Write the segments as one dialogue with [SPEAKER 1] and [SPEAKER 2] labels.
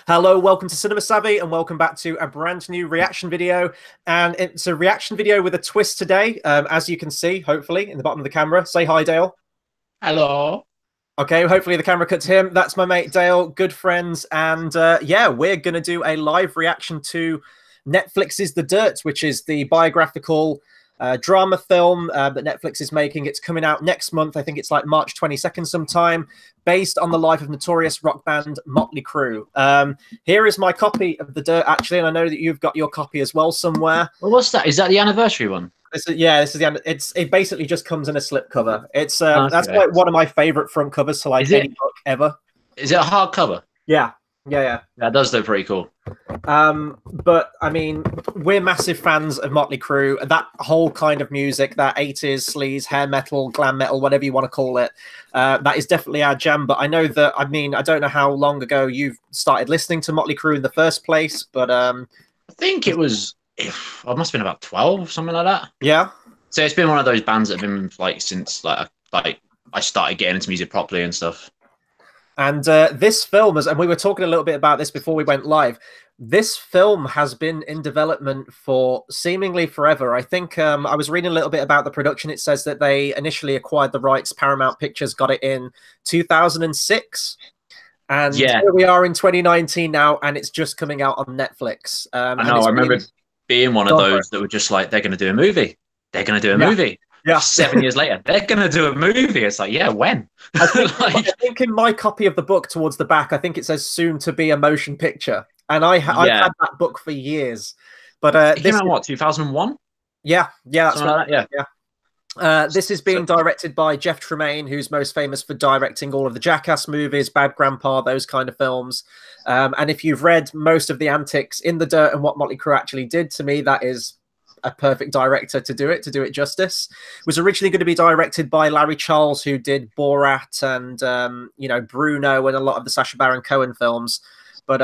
[SPEAKER 1] Hello, welcome to Cinema Savvy, and welcome back to a brand new reaction video. And it's a reaction video with a twist today, as you can see, hopefully, in the bottom of the camera. Say hi, Dale.
[SPEAKER 2] Hello.
[SPEAKER 1] Okay, hopefully the camera cuts him. That's my mate Dale, good friends. And yeah, we're going to do a live reaction to Netflix's The Dirt, which is the biographical drama film that Netflix is making. It's coming out next month. I think it's like March 22nd sometime, based on the life of notorious rock band Mötley Crüe. Here is my copy of The Dirt, actually, and I know that you've got your copy as well somewhere.
[SPEAKER 2] Well, what's that? Is that the anniversary one?
[SPEAKER 1] This is the end. It basically just comes in a slipcover. It's
[SPEAKER 2] Okay.
[SPEAKER 1] That's like one of my favorite front covers to like any book ever.
[SPEAKER 2] Is it a hardcover?
[SPEAKER 1] Yeah.
[SPEAKER 2] That does look pretty cool.
[SPEAKER 1] But I mean, we're massive fans of Mötley Crüe. That whole kind of music, that 80s sleaze, hair metal, glam metal, whatever you want to call it, that is definitely our jam. But I know that, I mean, I don't know how long ago you've started listening to Mötley Crüe in the first place, but
[SPEAKER 2] I think it was, it must have been about 12, something like that.
[SPEAKER 1] Yeah.
[SPEAKER 2] So it's been one of those bands that have been like since like I started getting into music properly and stuff.
[SPEAKER 1] And this film, and we were talking a little bit about this before we went live, this film has been in development for seemingly forever. I think I was reading a little bit about the production. It says that they initially acquired the rights. Paramount Pictures got it in 2006. And
[SPEAKER 2] yeah,
[SPEAKER 1] here we are in 2019 now, and it's just coming out on Netflix.
[SPEAKER 2] I know. I remember being one of those that were just like, they're going to do a movie. They're going to do a movie. Yeah. 7 years later, they're going to do a movie. It's like, yeah, when?
[SPEAKER 1] I think in my copy of the book towards the back, I think it says soon to be a motion picture. And I've had that book for years. But
[SPEAKER 2] it came out, what, 2001?
[SPEAKER 1] Yeah, that's right.
[SPEAKER 2] Like that, yeah.
[SPEAKER 1] This is being directed by Jeff Tremaine, who's most famous for directing all of the Jackass movies, Bad Grandpa, those kind of films. And if you've read most of the antics in The Dirt and what Mötley Crüe actually did, to me, that is a perfect director to do it justice. It was originally going to be directed by Larry Charles, who did Borat and you know, Bruno and a lot of the Sacha Baron Cohen films. But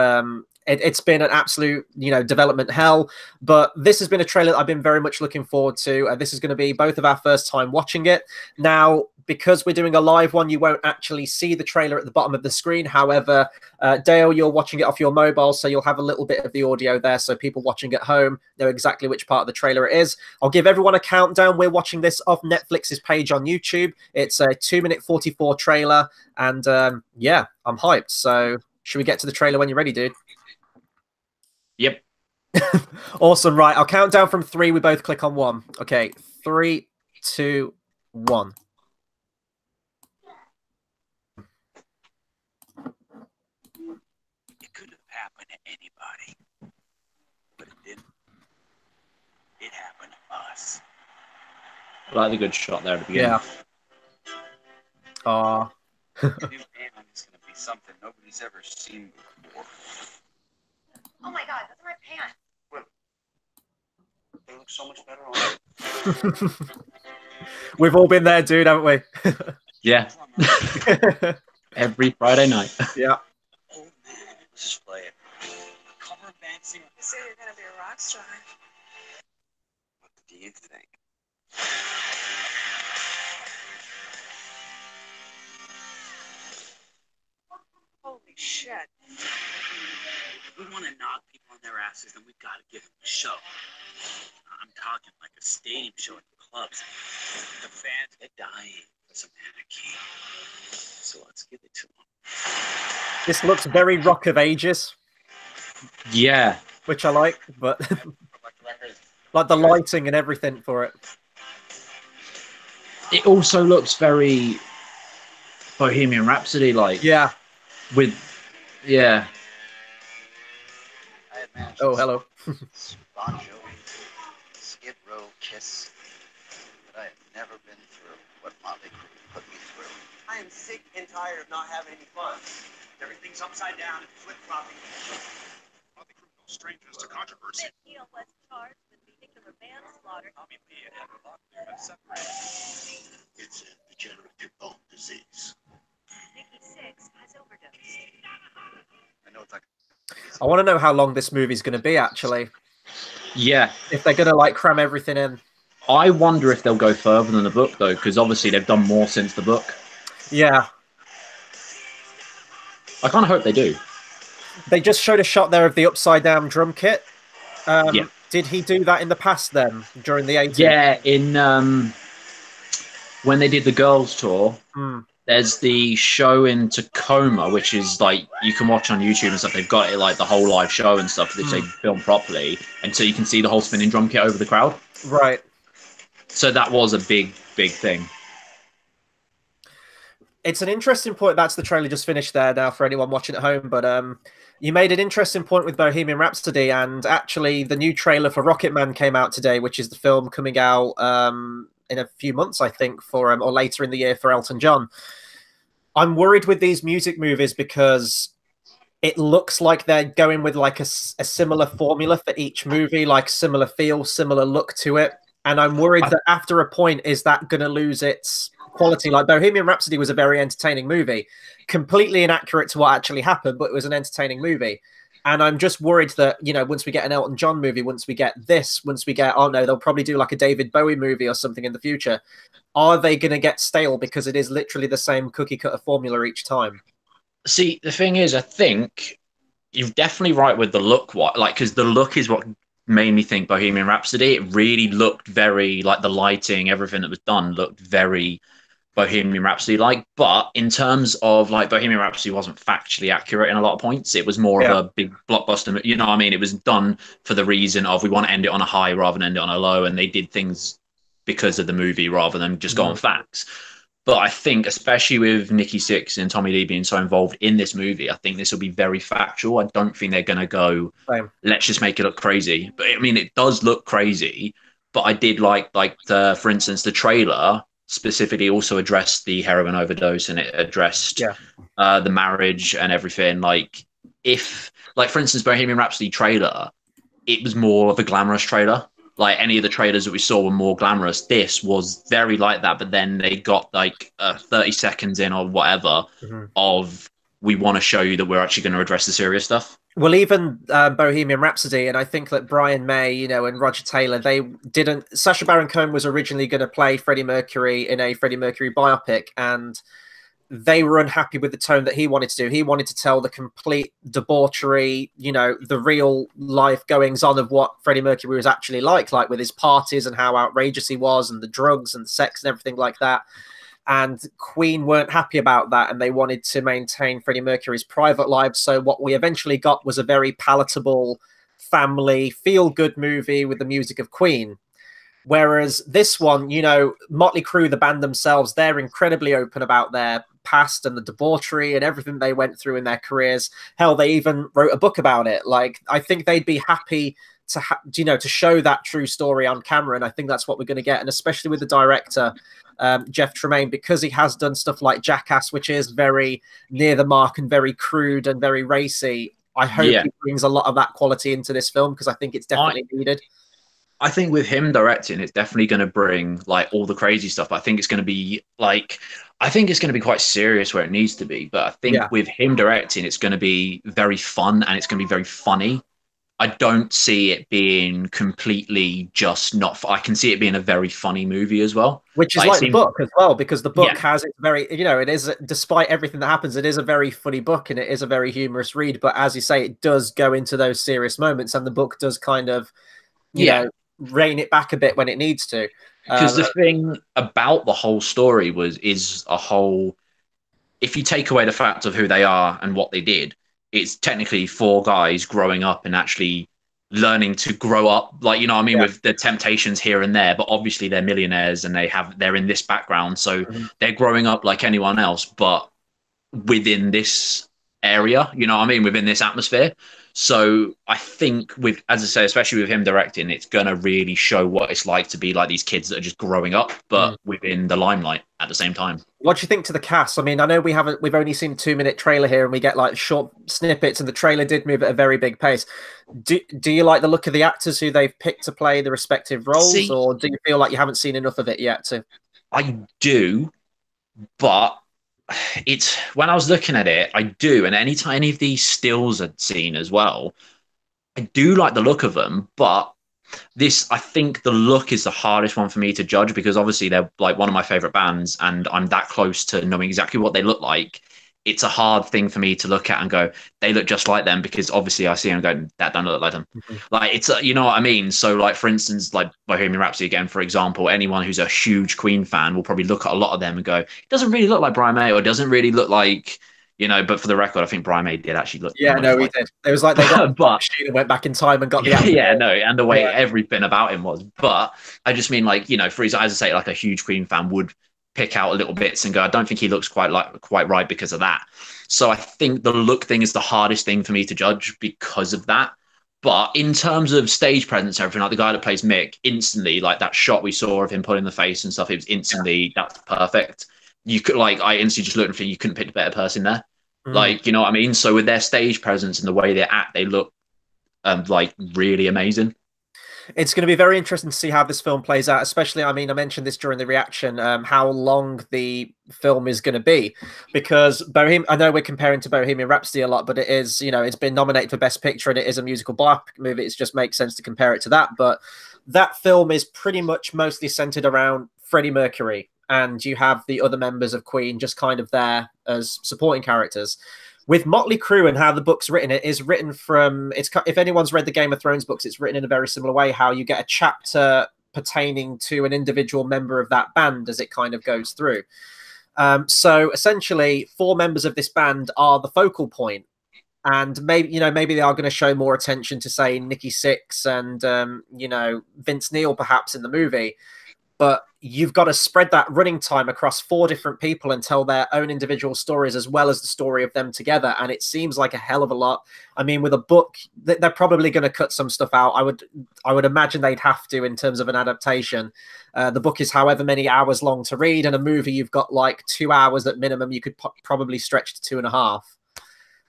[SPEAKER 1] it's been an absolute, you know, development hell. But this has been a trailer that I've been very much looking forward to. This is going to be both of our first time watching it. Now, because we're doing a live one, you won't actually see the trailer at the bottom of the screen. However, Dale, you're watching it off your mobile, so you'll have a little bit of the audio there, so people watching at home know exactly which part of the trailer it is. I'll give everyone a countdown. We're watching this off Netflix's page on YouTube. It's a 2-minute 44 trailer, and yeah, I'm hyped. So should we get to the trailer when you're ready, dude?
[SPEAKER 2] Yep.
[SPEAKER 1] Awesome. Right, I'll count down from 3. We both click on 1. Okay, 3, 2, 1.
[SPEAKER 3] Happen to anybody, but it didn't. It happened to us.
[SPEAKER 2] I like the good shot there at the beginning.
[SPEAKER 1] Yeah. Aw.
[SPEAKER 3] The new band is going to be something nobody's ever seen before.
[SPEAKER 4] Oh my God, those are my pants.
[SPEAKER 3] Well, they look so much better on.
[SPEAKER 1] We've all been there, dude, haven't we?
[SPEAKER 2] Yeah. Every Friday night.
[SPEAKER 1] Yeah.
[SPEAKER 3] Oh man, let's just play it. Cover band singer.
[SPEAKER 4] You say you're gonna be a rock star.
[SPEAKER 3] What do you think?
[SPEAKER 4] Holy shit.
[SPEAKER 3] If we want to knock people on their asses, then we got to give them a show. I'm talking like a stadium show at the clubs. The fans are dying for some anarchy. So let's give it to them.
[SPEAKER 1] This looks very Rock of Ages.
[SPEAKER 2] Yeah.
[SPEAKER 1] Which I like, but like the lighting and everything for it.
[SPEAKER 2] It also looks very Bohemian Rhapsody like.
[SPEAKER 1] Yeah.
[SPEAKER 2] With, yeah.
[SPEAKER 1] Oh, hello.
[SPEAKER 3] Bon Jovi, Skid Row, Kiss. But I have never been through what Mötley Crüe put me through. I am sick and tired of not having any fun. Everything's upside down and flip-flopping. Mötley Crüe no strangers to controversy.
[SPEAKER 4] Neil was charged with vehicular manslaughter.
[SPEAKER 3] Tommy Lee and Heather Locklear have separated. It's a degenerative bone disease.
[SPEAKER 4] Nikki Sixx has overdosed.
[SPEAKER 3] I know it's like.
[SPEAKER 1] I want to know how long this movie's going to be, actually.
[SPEAKER 2] Yeah.
[SPEAKER 1] If they're going to, like, cram everything in.
[SPEAKER 2] I wonder if they'll go further than the book, though, because obviously they've done more since the book.
[SPEAKER 1] Yeah.
[SPEAKER 2] I kind of hope they do.
[SPEAKER 1] They just showed a shot there of the upside down drum kit.
[SPEAKER 2] Yeah.
[SPEAKER 1] Did he do that in the past then, during the 80s?
[SPEAKER 2] Yeah, in when they did the girls tour, there's the show in Tacoma, which is like you can watch on YouTube and stuff. They've got it like the whole live show and stuff, which they film properly, and so you can see the whole spinning drum kit over the crowd.
[SPEAKER 1] Right.
[SPEAKER 2] So that was a big thing.
[SPEAKER 1] It's an interesting point. That's the trailer just finished there now for anyone watching at home. But you made an interesting point with Bohemian Rhapsody, and actually the new trailer for Rocket Man came out today, which is the film coming out in a few months, I think, for or later in the year for Elton John. I'm worried with these music movies because it looks like they're going with like a similar formula for each movie, like similar feel, similar look to it. And I'm worried that after a point, is that going to lose its quality? Like Bohemian Rhapsody was a very entertaining movie, completely inaccurate to what actually happened, but it was an entertaining movie. And I'm just worried that, you know, once we get an Elton John movie, once we get this, once we get, oh no, they'll probably do like a David Bowie movie or something in the future. Are they going to get stale because it is literally the same cookie cutter formula each time?
[SPEAKER 2] See, the thing is, I think you're definitely right with the look. Because the look is what made me think Bohemian Rhapsody. It really looked very like the lighting, everything that was done looked very Bohemian Rhapsody like. But in terms of like Bohemian Rhapsody wasn't factually accurate in a lot of points. It was more of a big blockbuster. You know what I mean? It was done for the reason of we want to end it on a high rather than end it on a low, and they did things because of the movie rather than just go on facts. But I think, especially with Nikki Sixx and Tommy Lee being so involved in this movie, I think this will be very factual. I don't think they're going to go, let's just make it look crazy. But I mean, it does look crazy. But I did for instance, the trailer specifically also addressed the heroin overdose, and it addressed the marriage and everything. Like, for instance, Bohemian Rhapsody trailer, it was more of a glamorous trailer. Like any of the trailers that we saw were more glamorous. This was very like that, but then they got like 30 seconds in or whatever of we want to show you that we're actually going to address the serious stuff.
[SPEAKER 1] Well, even Bohemian Rhapsody, and I think that Brian May, you know, and Roger Taylor, they didn't. Sacha Baron Cohen was originally going to play Freddie Mercury in a Freddie Mercury biopic, and they were unhappy with the tone that he wanted to do. He wanted to tell the complete debauchery, you know, the real life goings on of what Freddie Mercury was actually like with his parties and how outrageous he was and the drugs and sex and everything like that. And Queen weren't happy about that, and they wanted to maintain Freddie Mercury's private life. So what we eventually got was a very palatable family feel-good movie with the music of Queen. Whereas this one, you know, Mötley Crüe, the band themselves, they're incredibly open about their past and the debauchery and everything they went through in their careers. Hell, they even wrote a book about it. Like, I think they'd be happy to, to show that true story on camera. And I think that's what we're going to get. And especially with the director, Jeff Tremaine, because he has done stuff like Jackass, which is very near the mark and very crude and very racy. I hope he brings a lot of that quality into this film, because I think it's definitely needed.
[SPEAKER 2] I think with him directing, it's definitely going to bring like all the crazy stuff. But I think it's going to be quite serious where it needs to be. But I think with him directing, it's going to be very fun and it's going to be very funny. I don't see it being completely just not. I can see it being a very funny movie as well.
[SPEAKER 1] Which is like the book as well, because the book has its very, you know, it is, despite everything that happens, it is a very funny book and it is a very humorous read. But as you say, it does go into those serious moments, and the book does kind of, you know, rein it back a bit when it needs to.
[SPEAKER 2] Because the thing about the whole story is a whole, if you take away the fact of who they are and what they did, it's technically four guys growing up and actually learning to grow up, like, you know what I mean, with the temptations here and there, but obviously they're millionaires and they're in this background. So they're growing up like anyone else, but within this area, you know what I mean, within this atmosphere. So I think with, as I say, especially with him directing, it's going to really show what it's like to be like these kids that are just growing up, but within the limelight at the same time. What
[SPEAKER 1] do you think to the cast? I mean, I know we've only seen a 2-minute trailer here and we get like short snippets, and the trailer did move at a very big pace. Do you like the look of the actors who they've picked to play the respective roles, or do you feel like you haven't seen enough of it yet?
[SPEAKER 2] I do, but it's, when I was looking at it, I do, and any of these stills I'd seen as well, I do like the look of them, but I think the look is the hardest one for me to judge, because obviously they're like one of my favorite bands and I'm that close to knowing exactly what they look like. it's a hard thing for me to look at and go, they look just like them, because obviously I see them and go, that don't look like them. Like, it's, you know what I mean? So, like, for instance, like Bohemian Rhapsody again, for example, anyone who's a huge Queen fan will probably look at a lot of them and go, it doesn't really look like Brian May, or it doesn't really look like, you know, but for the record, I think Brian May did actually look
[SPEAKER 1] Yeah,
[SPEAKER 2] the most
[SPEAKER 1] no, he
[SPEAKER 2] like.
[SPEAKER 1] did. It was like they got the
[SPEAKER 2] But
[SPEAKER 1] machine and went back in time and got the
[SPEAKER 2] yeah, no, and the way
[SPEAKER 1] Yeah.
[SPEAKER 2] everything about him was. But I just mean, like, you know, for example, as I say, like a huge Queen fan would pick out little bits and go, I don't think he looks quite right because of that. So I think the look thing is the hardest thing for me to judge because of that. But in terms of stage presence, everything, like the guy that plays Mick, instantly, like that shot we saw of him pulling the face and stuff, it was instantly, that's perfect. You could, like, I instantly just looked and think you couldn't pick a better person there. Like, you know what I mean? So with their stage presence and the way they act, they look like really amazing.
[SPEAKER 1] It's going to be very interesting to see how this film plays out, especially, I mean, I mentioned this during the reaction, how long the film is going to be, because I know we're comparing to Bohemian Rhapsody a lot, but it is, you know, it's been nominated for Best Picture and it is a musical biopic movie. It just makes sense to compare it to that. But that film is pretty much mostly centered around Freddie Mercury, and you have the other members of Queen just kind of there as supporting characters. With Mötley Crüe and how the book's written, it is written from, it's, if anyone's read the Game of Thrones books, it's written in a very similar way, how you get a chapter pertaining to an individual member of that band as it kind of goes through. So essentially 4 members of this band are the focal point, and maybe, you know, maybe they are going to show more attention to, say, Nikki Sixx and you know, Vince Neil perhaps in the movie. But you've got to spread that running time across 4 different people and tell their own individual stories as well as the story of them together. And it seems like a hell of a lot. I mean, with a book, they're probably going to cut some stuff out. I would imagine they'd have to in terms of an adaptation. The book is however many hours long to read, and a movie you've got like 2 hours at minimum. You could probably stretch to 2.5.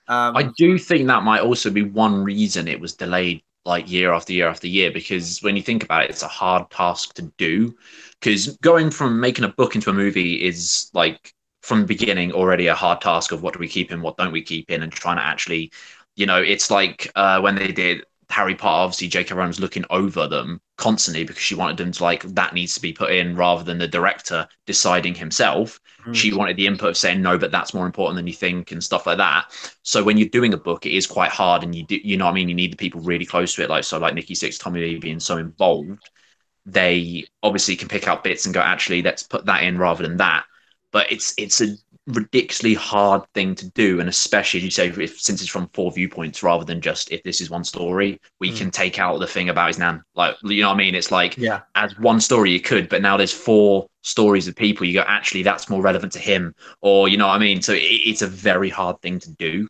[SPEAKER 2] I do think that might also be one reason it was delayed like year after year after year, because when you think about it, it's a hard task to do, because going from making a book into a movie is, like, from the beginning already a hard task of what do we keep in, what don't we keep in, and trying to actually, you know, it's like when they did Harry Potter, obviously J.K. Rowling was looking over them constantly because she wanted them to, like, that needs to be put in rather than the director deciding himself. She wanted the input of saying, no, but that's more important than you think, and stuff like that. So when you're doing a book, it is quite hard, and you know what I mean? You need the people really close to it. Like, so like Nikki Sixx, Tommy Lee being so involved, they obviously can pick out bits and go, actually, let's put that in rather than that. But it's a ridiculously hard thing to do, and especially as you say, since it's from 4 viewpoints rather than just, if this is one story, we can take out the thing about his nan. Like, you know what I mean? It's like,
[SPEAKER 1] Yeah.
[SPEAKER 2] as one story you could, but now there's 4 stories of people. You go, actually, that's more relevant to him, or you know what I mean? So it's a very hard thing to do.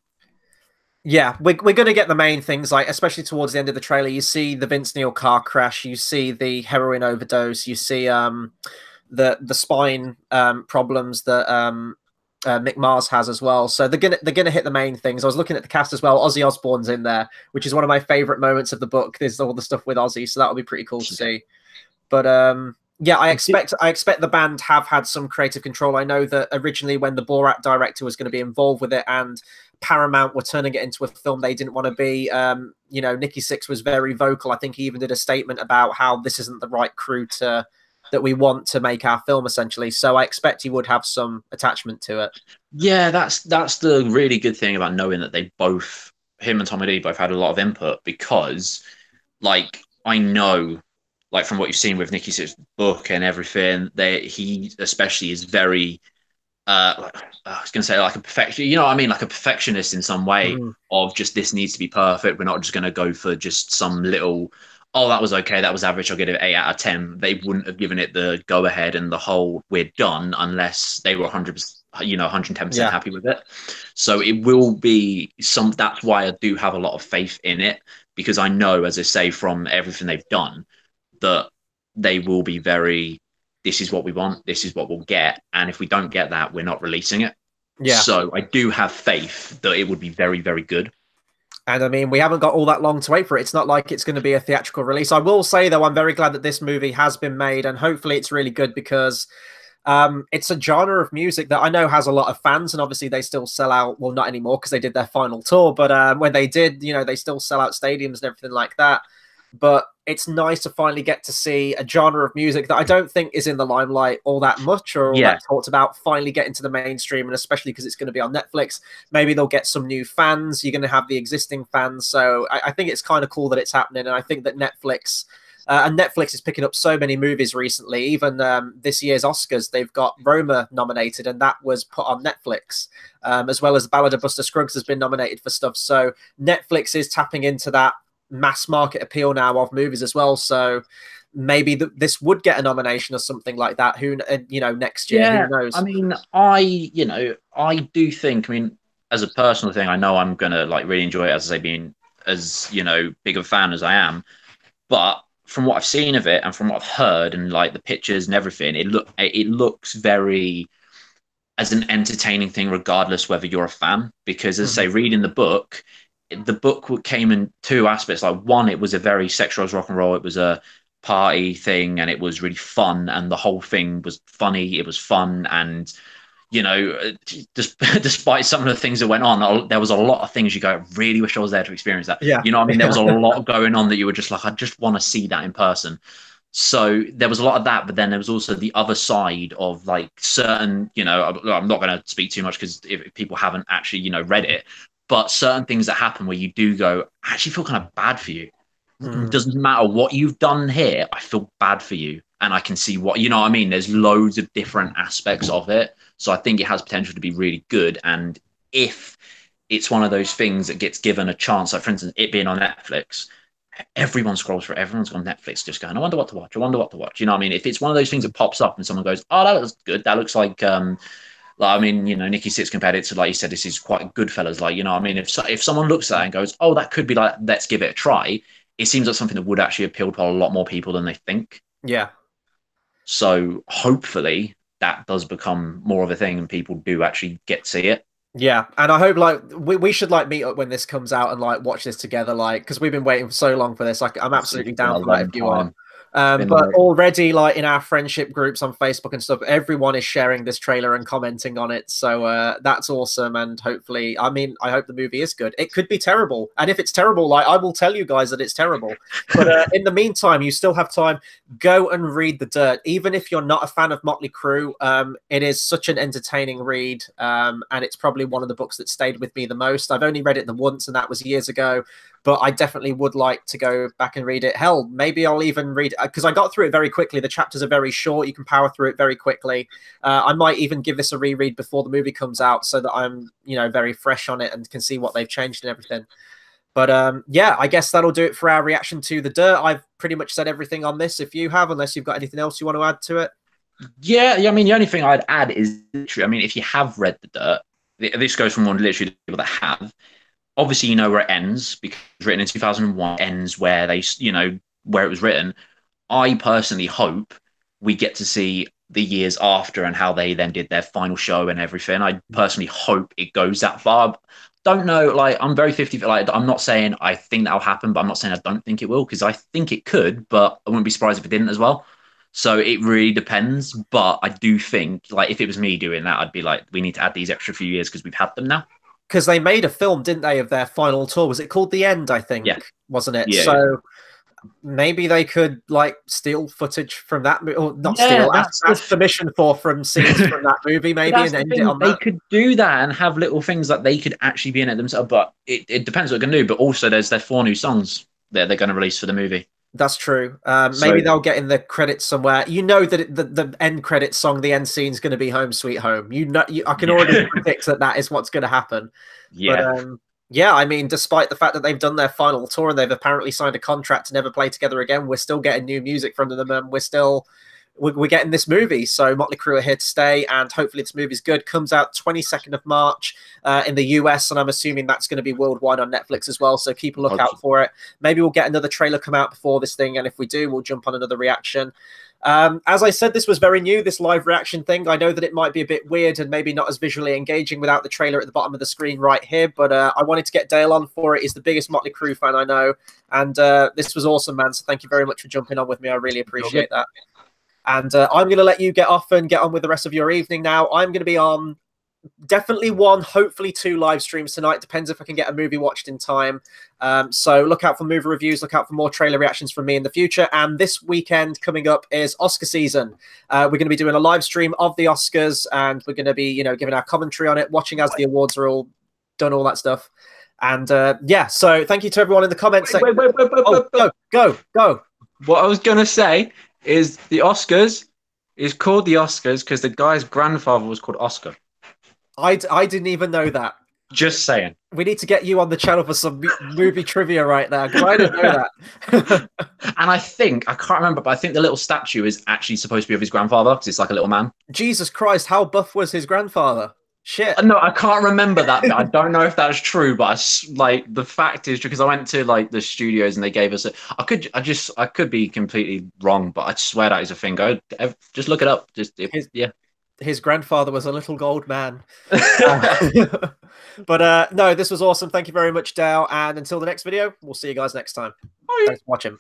[SPEAKER 1] Yeah, we're going to get the main things, like, especially towards the end of the trailer, you see the Vince Neil car crash, you see the heroin overdose, you see the spine problems that Mick Mars has as well. So they're gonna hit the main things. I was looking at the cast as well. Ozzy Osbourne's in there, which is one of my favorite moments of the book. There's all the stuff with Ozzy, so that'll be pretty cool to see. But yeah, I expect the band have had some creative control. I know that originally when the Borat director was going to be involved with it and Paramount were turning it into a film they didn't want to be, you know, Nikki Sixx was very vocal. I think he even did a statement about how this isn't the right crew that we want to make our film, essentially. So I expect he would have some attachment to it.
[SPEAKER 2] Yeah, that's the really good thing about knowing that they both, him and Tommy Lee, both had a lot of input, because, like, I know, like, from what you've seen with Nikki Sixx's book and everything, he especially is very, like, I was going to say, like, a perfection, you know what I mean? Like a perfectionist in some way of just, this needs to be perfect. We're not just going to go for just some little, oh, that was okay, that was average, I'll get it 8 out of 10. They wouldn't have given it the go ahead and the whole we're done unless they were 100%, you know, 110% happy with it. So it will be that's why I do have a lot of faith in it, because I know, as I say, from everything they've done, that they will be very, this is what we want, this is what we'll get, and if we don't get that, we're not releasing it. Yeah. So I do have faith that it would be very, very good.
[SPEAKER 1] And I mean, we haven't got all that long to wait for it. It's not like it's going to be a theatrical release. I will say, though, I'm very glad that this movie has been made, and hopefully it's really good, because it's a genre of music that I know has a lot of fans, and obviously they still sell out. Well, not anymore because they did their final tour, but when they did, you know, they still sell out stadiums and everything like that. but it's nice to finally get to see a genre of music that I don't think is in the limelight all that much or all that talked about finally get into the mainstream, and especially because it's going to be on Netflix. Maybe they'll get some new fans. You're going to have the existing fans. So I think it's kind of cool that it's happening, and I think that Netflix... and Netflix is picking up so many movies recently. Even this year's Oscars, they've got Roma nominated, and that was put on Netflix, as well as Ballad of Buster Scruggs has been nominated for stuff. So Netflix is tapping into that mass market appeal now of movies as well. So maybe this would get a nomination or something like that. Who next year?
[SPEAKER 2] Yeah,
[SPEAKER 1] who knows?
[SPEAKER 2] I mean, I do think. I mean, as a personal thing, I know I'm gonna like really enjoy it, as I say, being as big of a fan as I am, but from what I've seen of it and from what I've heard and like the pictures and everything, it looks very as an entertaining thing, regardless whether you're a fan. Because as I say, reading the book came in two aspects. Like one, it was a very sexualized rock and roll. It was a party thing, and it was really fun, and the whole thing was funny. It was fun, and just despite some of the things that went on, there was a lot of things you go, I really wish I was there to experience that.
[SPEAKER 1] Yeah.
[SPEAKER 2] You know what I mean? There was a lot going on that you were just like, I just want to see that in person. So there was a lot of that, but then there was also the other side of like certain, I'm not going to speak too much because if people haven't actually, read it, but certain things that happen where you do go, I actually feel kind of bad for you. It doesn't matter what you've done here. I feel bad for you. And I can see what, what I mean? There's loads of different aspects of it. So I think it has potential to be really good. And if it's one of those things that gets given a chance, like for instance, it being on Netflix, everyone scrolls for it. Everyone's on Netflix just going, I wonder what to watch. I wonder what to watch. You know what I mean? If it's one of those things that pops up and someone goes, oh, that looks good. That looks like, I mean, Nikki Sixx compared it to, like you said, this is quite Goodfellas. Like, I mean, if someone looks at that and goes, oh, that could be like, let's give it a try. It seems like something that would actually appeal to a lot more people than they think.
[SPEAKER 1] Yeah.
[SPEAKER 2] So hopefully that does become more of a thing and people do actually get to see it.
[SPEAKER 1] Yeah, and I hope like we should like meet up when this comes out and like watch this together, like because we've been waiting for so long for this. Like, I'm absolutely down for that if you are. But already, like in our friendship groups on Facebook and stuff, everyone is sharing this trailer and commenting on it. So that's awesome. And hopefully, I mean, I hope the movie is good. It could be terrible, and if it's terrible, like I will tell you guys that it's terrible. But in the meantime, you still have time. Go and read The Dirt, even if you're not a fan of Mötley Crüe. It is such an entertaining read, and it's probably one of the books that stayed with me the most. I've only read it the once, and that was years ago. But I definitely would like to go back and read it. Hell, maybe I'll even read it because I got through it very quickly. The chapters are very short. You can power through it very quickly. I might even give this a reread before the movie comes out so that I'm, very fresh on it and can see what they've changed and everything. But yeah, I guess that'll do it for our reaction to The Dirt. I've pretty much said everything on this. If you have, unless you've got anything else you want to add to it.
[SPEAKER 2] Yeah. I mean, the only thing I'd add is literally, I mean, if you have read The Dirt, this goes from one literally to people that have. Obviously, you know where it ends because it was written in 2001. Ends where they, where it was written. I personally hope we get to see the years after and how they then did their final show and everything. I personally hope it goes that far. Don't know, like I'm very 50. Like I'm not saying I think that'll happen, but I'm not saying I don't think it will because I think it could, but I wouldn't be surprised if it didn't as well. So it really depends. But I do think, like, if it was me doing that, I'd be like, we need to add these extra few years because we've had them now.
[SPEAKER 1] Because they made a film, didn't they, of their final tour? Was it called The End, I think?
[SPEAKER 2] Yeah.
[SPEAKER 1] Wasn't it?
[SPEAKER 2] Yeah,
[SPEAKER 1] so maybe they could, like, steal footage from that movie. Or not steal, ask permission from scenes from that movie, maybe, and end it on that.
[SPEAKER 2] They could do that and have little things that they could actually be in it themselves. But it depends what they're going to do. But also, there's 4 new songs that they're going to release for the movie.
[SPEAKER 1] That's true. Maybe they'll get in the credits somewhere. You know that the end credits song, the end scene is going to be "Home Sweet Home." I can already predict that is what's going to happen.
[SPEAKER 2] Yeah.
[SPEAKER 1] But, yeah, I mean, despite the fact that they've done their final tour and they've apparently signed a contract to never play together again, we're still getting new music from them, and we're getting this movie. So Mötley Crüe are here to stay, and hopefully this movie's good. Comes out 22nd of March in the US, and I'm assuming that's going to be worldwide on Netflix as well. So keep a lookout for it. Maybe we'll get another trailer come out before this thing, and if we do, we'll jump on another reaction. As I said, this was very new, this live reaction thing. I know that it might be a bit weird and maybe not as visually engaging without the trailer at the bottom of the screen right here, but I wanted to get Dale on for it. He's the biggest Mötley Crüe fan I know, and this was awesome, man. So thank you very much for jumping on with me. I really appreciate that. And I'm going to let you get off and get on with the rest of your evening now. I'm going to be on definitely one, hopefully two live streams tonight. Depends if I can get a movie watched in time. So look out for movie reviews. Look out for more trailer reactions from me in the future. And this weekend coming up is Oscar season. We're going to be doing a live stream of the Oscars, and we're going to be, giving our commentary on it, watching as the awards are all done, all that stuff. And yeah, so thank you to everyone in the comments section. Go.
[SPEAKER 2] What I was going to say is the Oscars is called the Oscars because the guy's grandfather was called Oscar.
[SPEAKER 1] I didn't even know that.
[SPEAKER 2] Just saying.
[SPEAKER 1] We need to get you on the channel for some movie trivia right now, because I didn't know that.
[SPEAKER 2] And I can't remember, but I think the little statue is actually supposed to be of his grandfather because it's like a little man.
[SPEAKER 1] Jesus Christ, how buff was his grandfather? Shit.
[SPEAKER 2] No, I can't remember that. I don't know if that's true, but the fact is, because I went to like the studios and they gave us I could be completely wrong, but I swear that is a thing. Just look it up.
[SPEAKER 1] His grandfather was a little gold man. But no, this was awesome. Thank you very much, Dow. And until the next video, we'll see you guys next time. Thanks for watching.